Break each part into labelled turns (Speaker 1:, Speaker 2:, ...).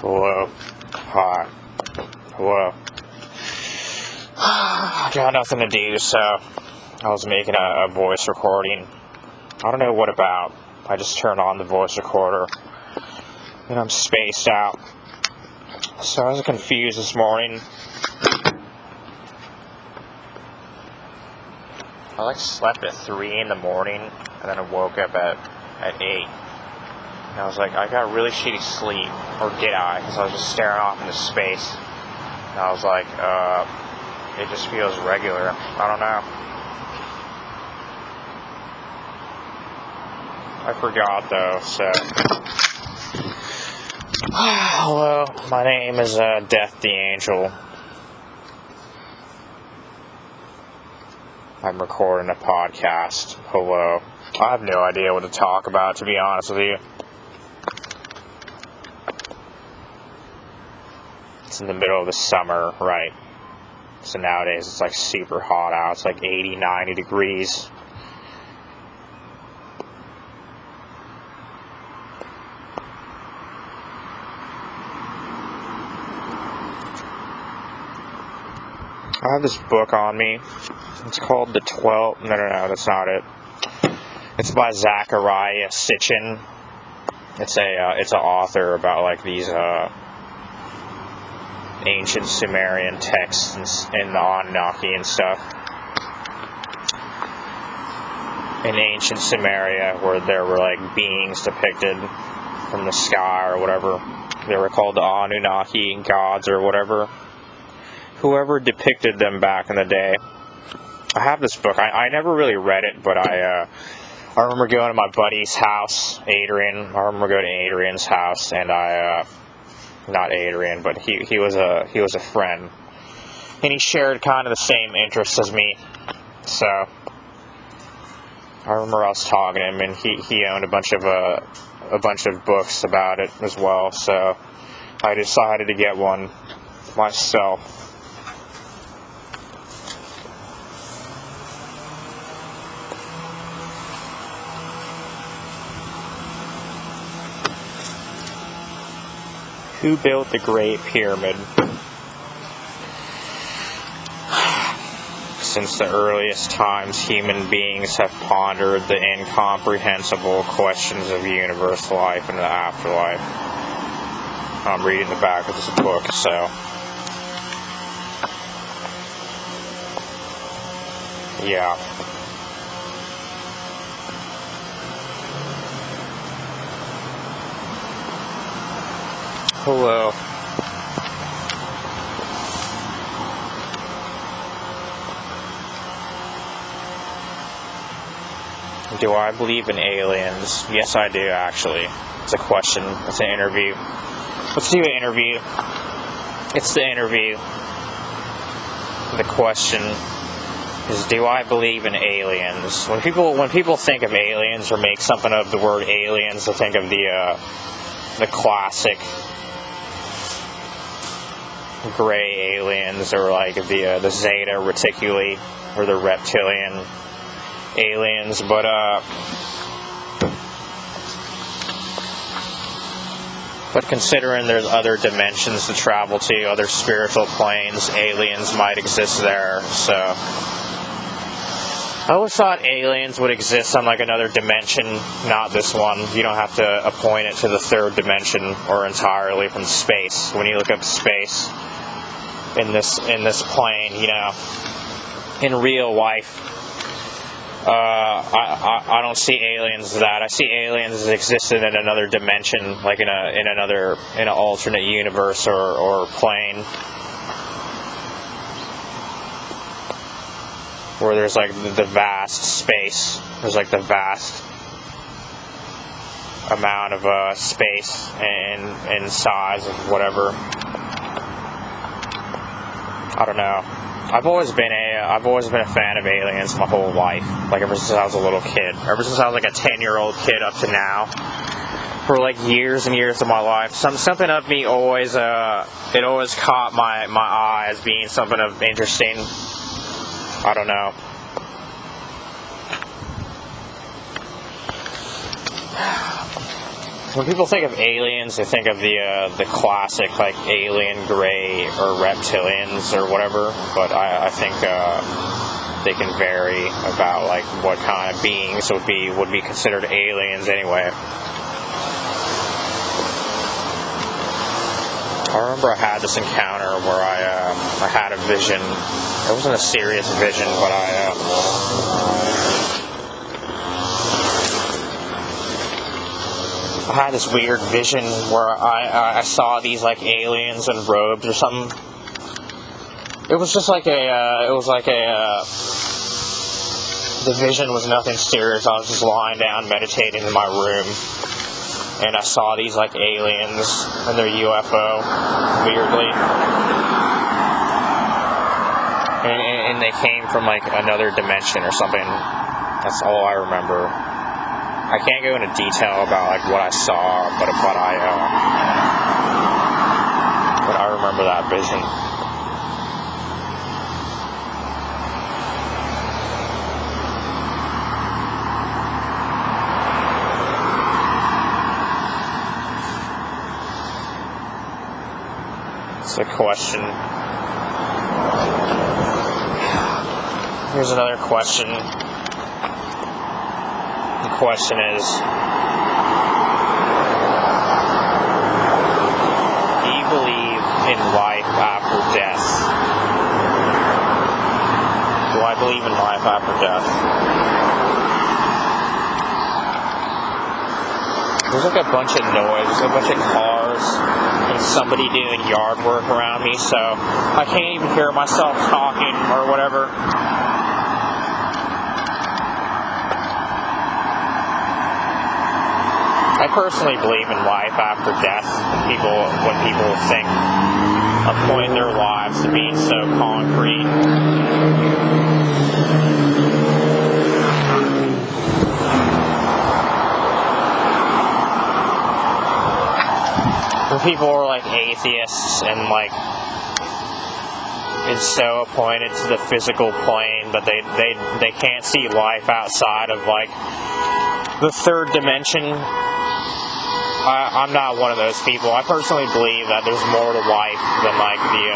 Speaker 1: Hello. Hi. Hello. I got nothing to do, so I was making a voice recording. I don't know what about. I just turned on the voice recorder, and I'm spaced out. So I was confused this morning. I slept at 3 in the morning, and then I woke up at 8. And I was like, I got really shitty sleep, or did I? Because I was just staring off into space. And I was like, it just feels regular. I don't know. I forgot though, so. Hello, my name is Death the Angel. I'm recording a podcast. Hello. I have no idea what to talk about, to be honest with you. It's in the middle of the summer, right? So nowadays it's like super hot out. It's like 80, 90 degrees. I have this book on me. It's called The 12... No, that's not it. It's by Zecharia Sitchin. It's an author about like these ancient Sumerian texts and the Anunnaki and stuff. In ancient Sumeria, where there were like beings depicted from the sky or whatever, they were called the Anunnaki gods or whatever. Whoever depicted them back in the day. I have this book. I never really read it, but I remember going to my buddy's house, Adrian. I remember going to Adrian's house, and not Adrian, but he was a friend, and he shared kind of the same interests as me. So I remember I was talking to him, and he owned a bunch of books about it as well. So I decided to get one myself. Who built the Great Pyramid? Since the earliest times, human beings have pondered the incomprehensible questions of universe, life, and the afterlife. I'm reading the back of this book, so. Yeah. Hello. Do I believe in aliens? Yes, I do, actually. It's a question. It's an interview. Let's do an interview. It's the interview. The question is, do I believe in aliens? When people think of aliens or make something of the word aliens, they think of the classic gray aliens, or like the Zeta Reticuli or the reptilian aliens, but considering there's other dimensions to travel to, other spiritual planes, aliens might exist there. So I always thought aliens would exist on like another dimension, not this one. You don't have to appoint it to the third dimension or entirely from space. When you look up space in this plane, you know, in real life, I don't see aliens as that. I see aliens as existing in another dimension, like in an alternate universe or plane, where there's like the vast space. There's like the vast amount of space and size of whatever. I don't know. I've always been a fan of aliens my whole life. Like ever since I was a little kid. Ever since I was like a 10-year-old kid up to now. For like years and years of my life. Something of me always caught my eye as being something of interesting. I don't know. when people think of aliens, they think of the classic like alien gray or reptilians or whatever. But I think they can vary about like what kind of beings would be considered aliens anyway. I remember I had this encounter where I had a vision. It wasn't a serious vision, but I had this weird vision where I saw these like aliens in robes or something. It was just like the vision was nothing serious. I was just lying down meditating in my room, and I saw these like aliens and their UFO, weirdly. And they came from like another dimension or something. That's all I remember. I can't go into detail about like what I saw, but I remember that vision. It's a question. Here's another question. The question is, do you believe in life after death? Do I believe in life after death? There's like a bunch of noise, there's a bunch of cars, and somebody doing yard work around me, so I can't even hear myself talking or whatever. I personally believe in life after death. When people think a point in their lives to being so concrete. When people are like atheists and like it's so appointed to the physical plane, but they can't see life outside of like the third dimension. I'm not one of those people. I personally believe that there's more to life than like the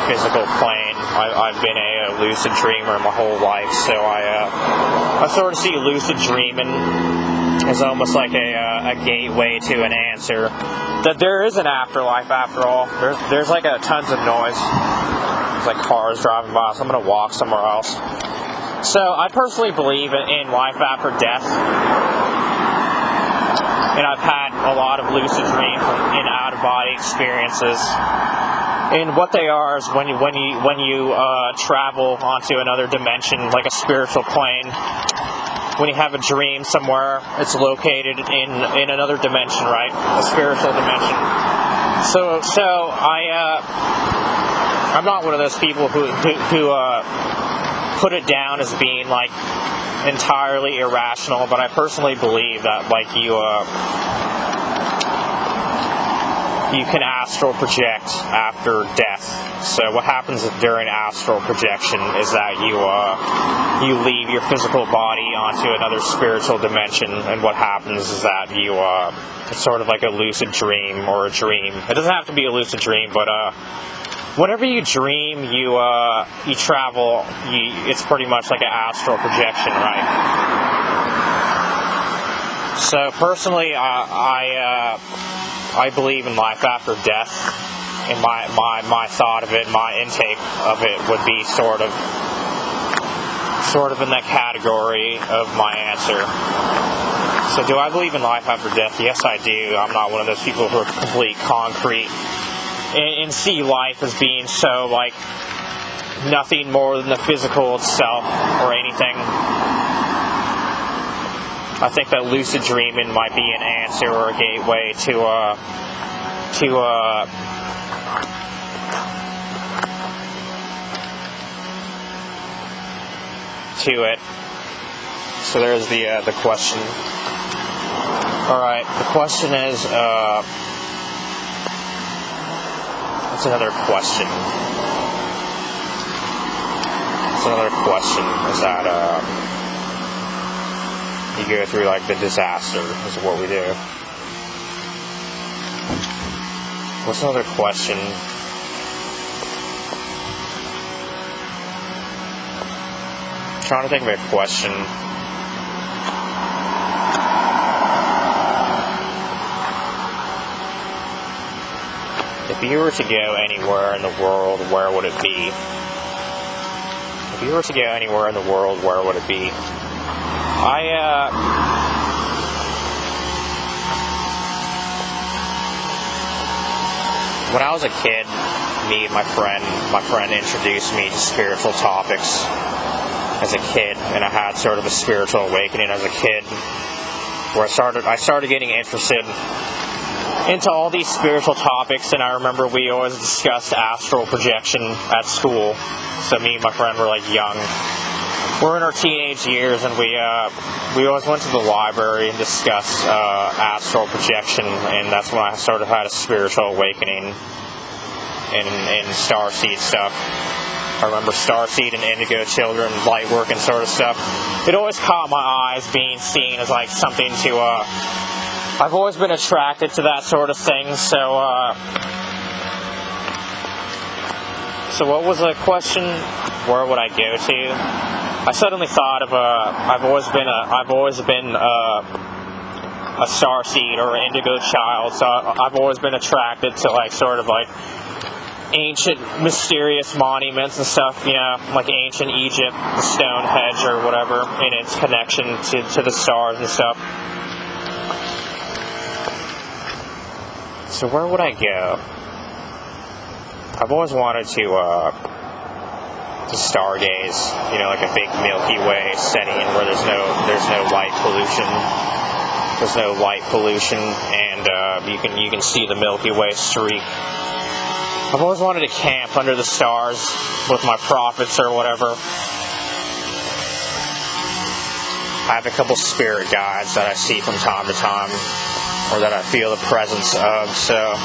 Speaker 1: physical plane. I've been a lucid dreamer my whole life, so I sort of see lucid dreaming as almost like a gateway to an answer that there is an afterlife after all. There's like tons of noise. There's like cars driving by, so I'm gonna walk somewhere else. So I personally believe in life after death. And I've had a lot of lucid dreams and out-of-body experiences. And what they are is when you travel onto another dimension, like a spiritual plane. When you have a dream somewhere, it's located in another dimension, right? A spiritual dimension. So I'm not one of those people who put it down as being like entirely irrational, but I personally believe that like you can astral project after death. So what happens during astral projection is that you leave your physical body onto another spiritual dimension, and what happens is that it's sort of like a lucid dream or a dream. It doesn't have to be a lucid dream, but whenever you dream, you travel. It's pretty much like an astral projection, right? So personally, I believe in life after death, and my thought of it, my intake of it would be sort of in that category of my answer. So do I believe in life after death? Yes, I do. I'm not one of those people who are complete concrete and see life as being so like nothing more than the physical itself or anything. I think that lucid dreaming might be an answer or a gateway to it. So there's the question. All right, the question is. That's another question. Is that you go through like the disaster is what we do. What's another question? I'm trying to think of a question. If you were to go anywhere in the world, where would it be? If you were to go anywhere in the world, where would it be? When I was a kid, me and my friend introduced me to spiritual topics as a kid, and I had sort of a spiritual awakening as a kid, where I started getting interested into all these spiritual topics. And I remember we always discussed astral projection at school. So me and my friend were like young. We're in our teenage years, and we always went to the library and discussed astral projection, and that's when I sort of had a spiritual awakening in starseed stuff. I remember starseed and indigo children, light work and sort of stuff. It always caught my eyes, being seen as like something to. I've always been attracted to that sort of thing. So what was the question? Where would I go to? I suddenly thought of I've always been a starseed or an indigo child, so I've always been attracted to like sort of like ancient mysterious monuments and stuff, you know, like ancient Egypt, the Stonehenge or whatever, and its connection to the stars and stuff. So where would I go? I've always wanted to stargaze, you know, like a big Milky Way setting where there's no light pollution. There's no light pollution, and you can see the Milky Way streak. I've always wanted to camp under the stars with my prophets or whatever. I have a couple spirit guides that I see from time to time, or that I feel the presence of, so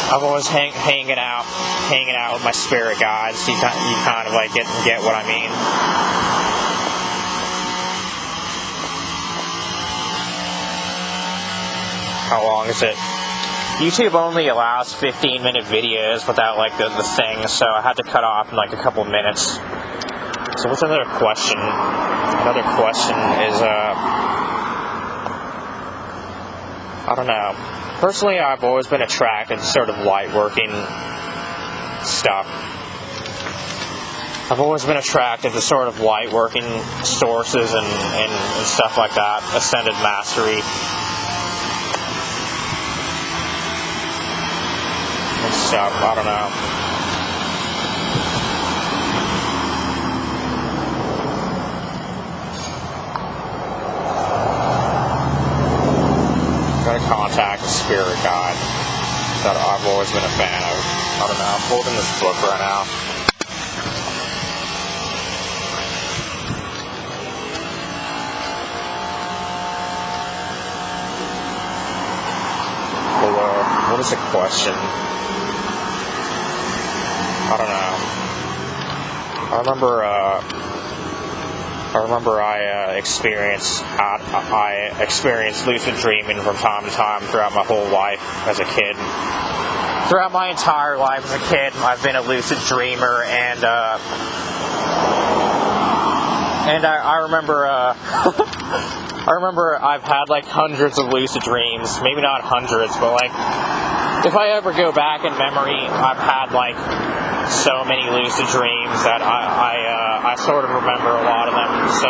Speaker 1: I've always hanging out with my spirit guides. You kind of like get what I mean. How long is it? YouTube only allows 15-minute videos without like the thing, so I had to cut off in like a couple minutes. So what's another question? Another question is I don't know. Personally, I've always been attracted to sort of light working stuff. I've always been attracted to sort of light working sources and stuff like that. Ascended mastery. And stuff. I don't know. Gotta contact a spirit guide that I've always been a fan of. I don't know, I'm holding this book right now. Well, what is the question? I don't know. I remember I experienced lucid dreaming from time to time throughout my whole life as a kid. Throughout my entire life as a kid, I've been a lucid dreamer, and I remember I remember I've had like hundreds of lucid dreams. Maybe not hundreds, but like if I ever go back in memory, I've had like so many lucid dreams that I sort of remember a lot of them. So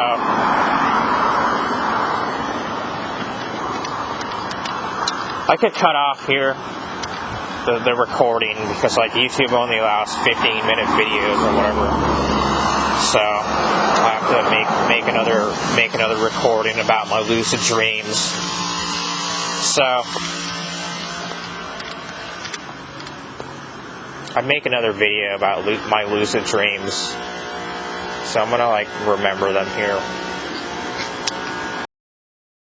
Speaker 1: I could cut off here the recording because like YouTube only allows 15-minute videos or whatever. So I have to make another recording about my lucid dreams. So I'd make another video about my lucid dreams. So I'm gonna like remember them here.